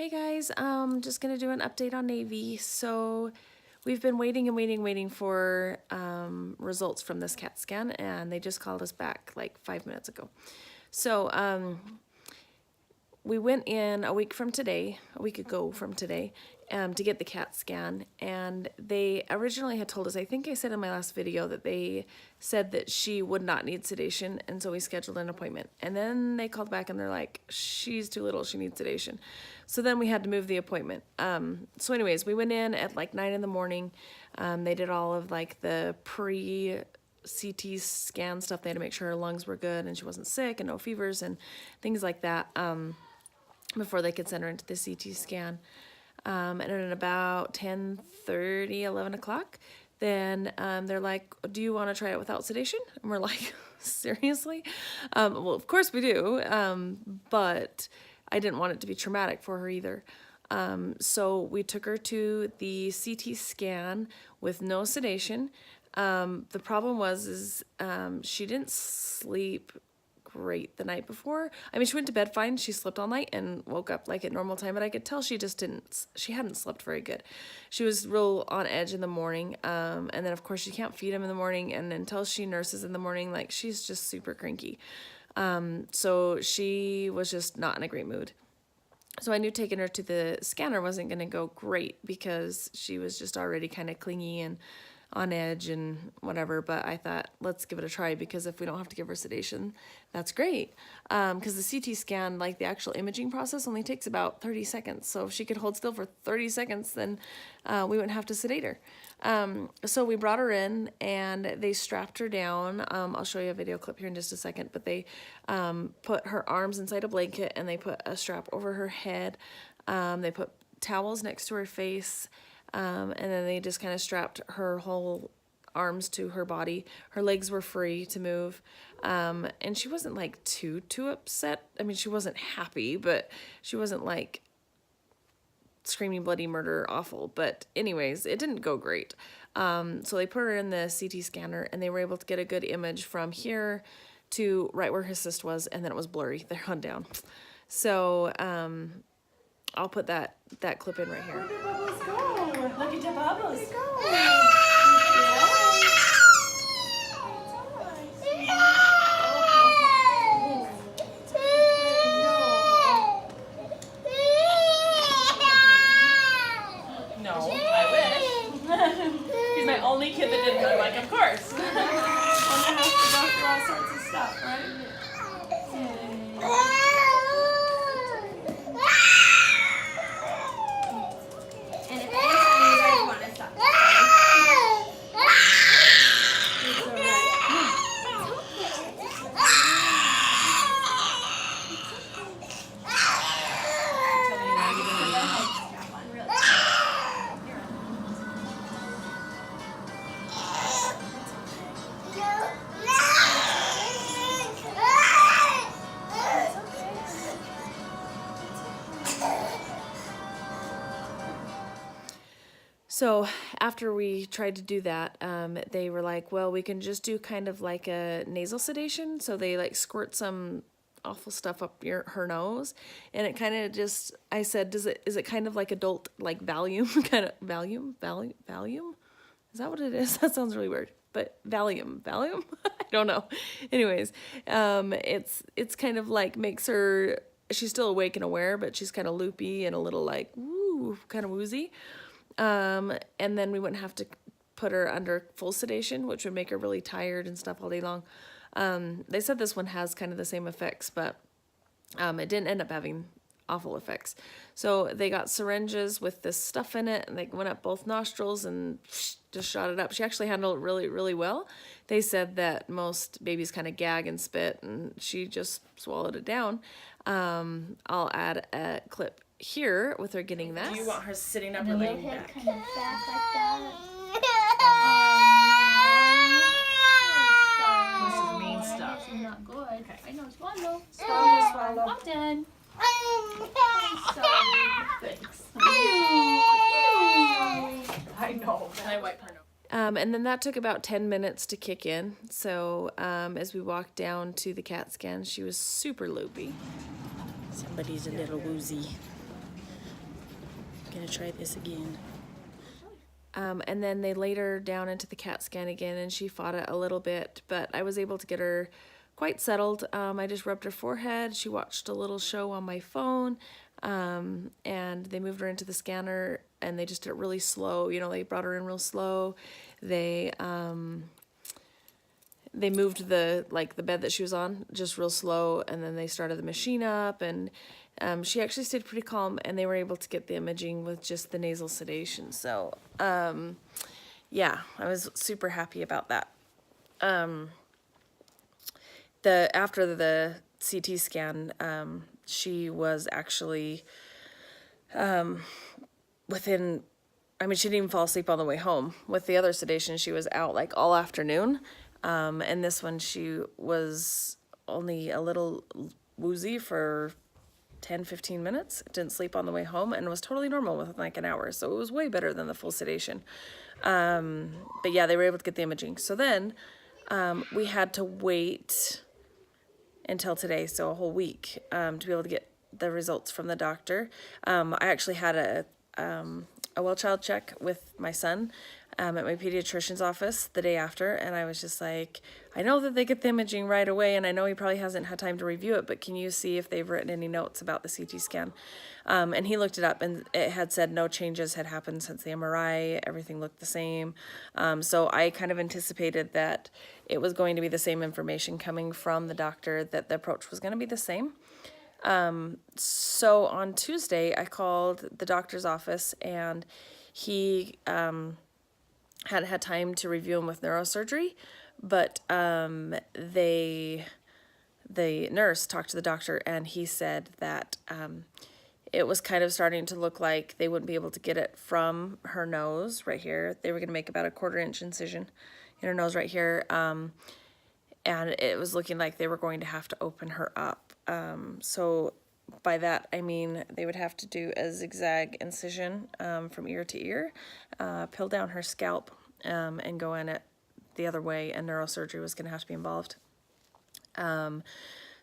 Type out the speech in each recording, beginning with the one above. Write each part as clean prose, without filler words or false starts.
Hey guys, just gonna do an update on Navy. So we've been waiting for results from this CAT scan, and they just called us back like 5 minutes ago. So we went in a week ago from today, to get the CAT scan, and they originally had told us, I think I said in my last video, that they said that she would not need sedation, and so we scheduled an appointment. And then they called back and they're like, she's too little, she needs sedation. So then we had to move the appointment. So anyways, we went in at like 9 in the morning. They did all of like the CT scan stuff. They had to make sure her lungs were good and she wasn't sick and no fevers and things like that, before they could send her into the CT scan. And at about 10:30, 11 o'clock, then they're like, do you want to try it without sedation? And we're like, seriously? Well, of course we do, but I didn't want it to be traumatic for her either. So we took her to the CT scan with no sedation. The problem was she didn't sleep great the night before. I mean, she went to bed fine. She slept all night and woke up like at normal time, but I could tell she hadn't slept very good. She was real on edge in the morning. And then of course she can't feed him in the morning. And until she nurses in the morning, like she's just super cranky. So she was just not in a great mood. So I knew taking her to the scanner wasn't going to go great because she was just already kind of clingy and on edge and whatever, but I thought, let's give it a try, because if we don't have to give her sedation, that's great. Because the CT scan, like the actual imaging process, only takes about 30 seconds. So if she could hold still for 30 seconds, then we wouldn't have to sedate her. So we brought her in and they strapped her down. I'll show you a video clip here in just a second, but they put her arms inside a blanket and they put a strap over her head. They put towels next to her face. And then they just kind of strapped her whole arms to her body. Her legs were free to move. And she wasn't like too upset. I mean, she wasn't happy, but she wasn't like screaming bloody murder awful. But anyways, it didn't go great. So they put her in the CT scanner and they were able to get a good image from here to right where her cyst was. And then it was blurry there on down. So, I'll put that clip in right here. Where did Bubbles go? Look at your Bubbles. No, I wish. He's my only kid that didn't go. Like, of course. I'm gonna have to go through all sorts of stuff, right? So after we tried to do that, they were like, well, we can just do kind of like a nasal sedation. So they like squirt some awful stuff up her nose, and it kind of just, I said, is it kind of like adult, like Valium, kind of Valium? Is that what it is? That sounds really weird, but Valium? I don't know. Anyways, it's kind of like makes her, she's still awake and aware, but she's kind of loopy and a little like, woo, kind of woozy. And then we wouldn't have to put her under full sedation, which would make her really tired and stuff all day long. They said this one has kind of the same effects, but it didn't end up having awful effects. So they got syringes with this stuff in it, and they went up both nostrils and just shot it up. She actually handled it really, really well. They said that most babies kind of gag and spit, and she just swallowed it down. I'll add a clip here with her getting that. Do you want her sitting up or laying back? Kind of back like that. This is main stuff. This is not good. Okay. I know, swallow. Swallow. I'm done. Thanks. I know. And I wipe her nose. And then that took about 10 minutes to kick in. So as we walked down to the CAT scan, she was super loopy. Somebody's a little woozy. Gonna try this again. And then they laid her down into the CAT scan again, and she fought it a little bit, but I was able to get her quite settled. I just rubbed her forehead. She watched a little show on my phone, and they moved her into the scanner, and they just did it really slow. You know, they brought her in real slow. They moved the bed that she was on just real slow, and then they started the machine up, and she actually stayed pretty calm, and they were able to get the imaging with just the nasal sedation. So, yeah, I was super happy about that. After the CT scan, she was actually within. I mean, she didn't even fall asleep on the way home. With the other sedation, she was out like all afternoon. And this one, she was only a little woozy for 10-15 minutes. Didn't sleep on the way home and was totally normal within like an hour. So it was way better than the full sedation. But yeah, they were able to get the imaging. So then we had to wait until today, so a whole week, to be able to get the results from the doctor. I actually had a well child check with my son at my pediatrician's office the day after, and I was just like, I know that they get the imaging right away, and I know he probably hasn't had time to review it, but can you see if they've written any notes about the CT scan? And he looked it up, and it had said no changes had happened since the MRI. Everything looked the same. So I kind of anticipated that it was going to be the same information coming from the doctor, that the approach was going to be the same. So on Tuesday, I called the doctor's office, and he hadn't had time to review him with neurosurgery, but the nurse talked to the doctor, and he said that it was kind of starting to look like they wouldn't be able to get it from her nose right here. They were going to make about a 1/4 inch incision in her nose right here, and it was looking like they were going to have to open her up. So by that, I mean they would have to do a zigzag incision from ear to ear, peel down her scalp, and go in it the other way, and neurosurgery was going to have to be involved.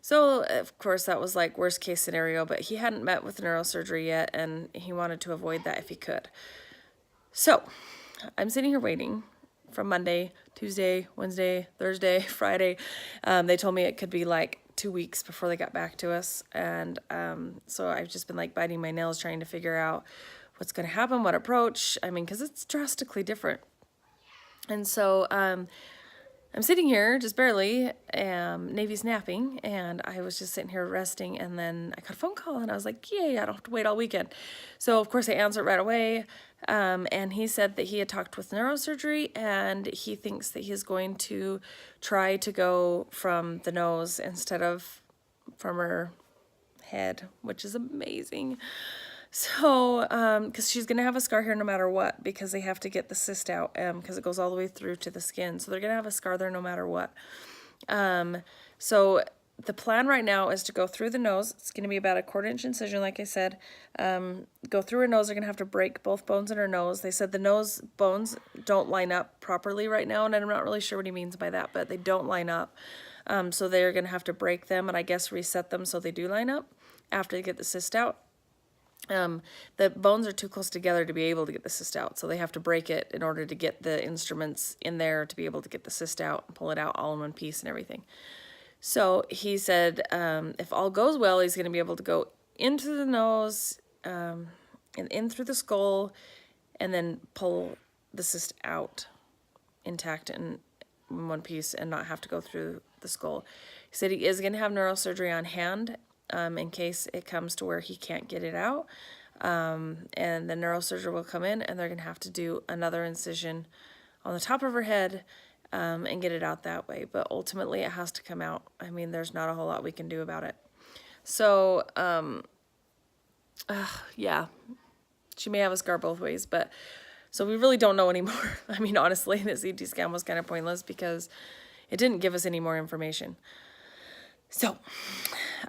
So of course that was like worst case scenario, but he hadn't met with neurosurgery yet, and he wanted to avoid that if he could. So I'm sitting here waiting from Monday, Tuesday, Wednesday, Thursday, Friday. They told me it could be like 2 weeks before they got back to us, and so I've just been like biting my nails trying to figure out what's going to happen, what approach. I mean, because it's drastically different. And so I'm sitting here just barely, Navy's napping, and I was just sitting here resting, and then I got a phone call, and I was like, yay, I don't have to wait all weekend. So of course I answered right away, and he said that he had talked with neurosurgery, and he thinks that he's going to try to go from the nose instead of from her head, which is amazing. So, because she's going to have a scar here no matter what, because they have to get the cyst out, because it goes all the way through to the skin. So they're going to have a scar there no matter what. So the plan right now is to go through the nose. It's going to be about a 1/4 inch incision, like I said. Go through her nose. They're going to have to break both bones in her nose. They said the nose bones don't line up properly right now, and I'm not really sure what he means by that, but they don't line up. So they're going to have to break them, and I guess reset them so they do line up after they get the cyst out. The bones are too close together to be able to get the cyst out, so they have to break it in order to get the instruments in there to be able to get the cyst out and pull it out all in one piece and everything. So he said if all goes well, he's going to be able to go into the nose and in through the skull, and then pull the cyst out intact and in one piece and not have to go through the skull. He said he is going to have neurosurgery on hand in case it comes to where he can't get it out. And the neurosurgeon will come in, and they're going to have to do another incision on the top of her head and get it out that way. But ultimately, it has to come out. I mean, there's not a whole lot we can do about it. So, yeah, she may have a scar both ways, but so we really don't know anymore. I mean, honestly, the CT scan was kind of pointless because it didn't give us any more information. So,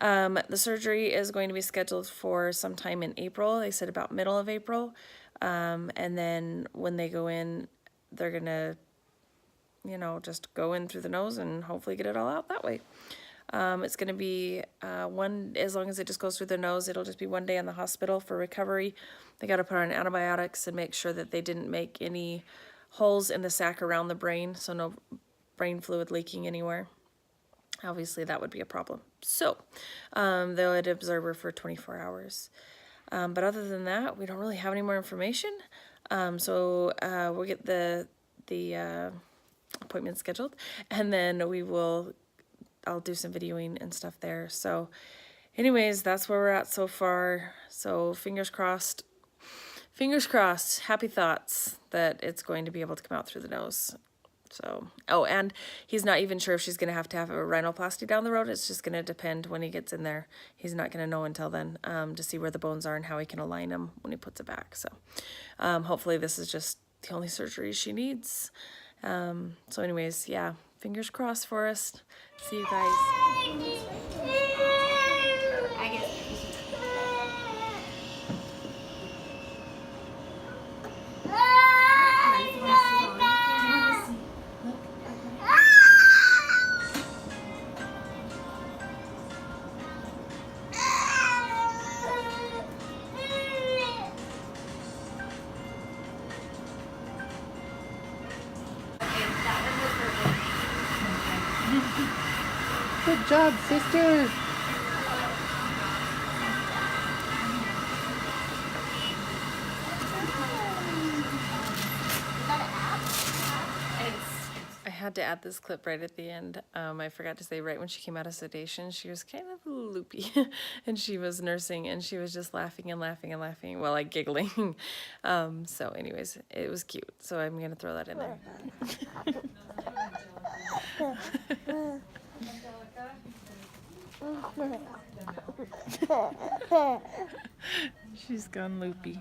the surgery is going to be scheduled for sometime in April. They said about middle of April. And then when they go in, they're going to, just go in through the nose and hopefully get it all out that way. It's going to be as long as it just goes through the nose, it'll just be 1 day in the hospital for recovery. They got to put on antibiotics and make sure that they didn't make any holes in the sac around the brain, so no brain fluid leaking anywhere. Obviously, that would be a problem. So, they'll observe her for 24 hours. But other than that, we don't really have any more information. So we'll get the appointment scheduled, and then I'll do some videoing and stuff there. So anyways, that's where we're at so far. So fingers crossed, happy thoughts that it's going to be able to come out through the nose. So, oh, and he's not even sure if she's going to have a rhinoplasty down the road. It's just going to depend when he gets in there. He's not going to know until then to see where the bones are and how he can align them when he puts it back. So hopefully this is just the only surgery she needs. So anyways, yeah, fingers crossed for us. See you guys. Good job, sister. I had to add this clip right at the end. I forgot to say right when she came out of sedation, she was kind of loopy and she was nursing and she was just laughing and laughing and laughing while like giggling. So anyways, it was cute. So I'm going to throw that in there. She's gone loopy.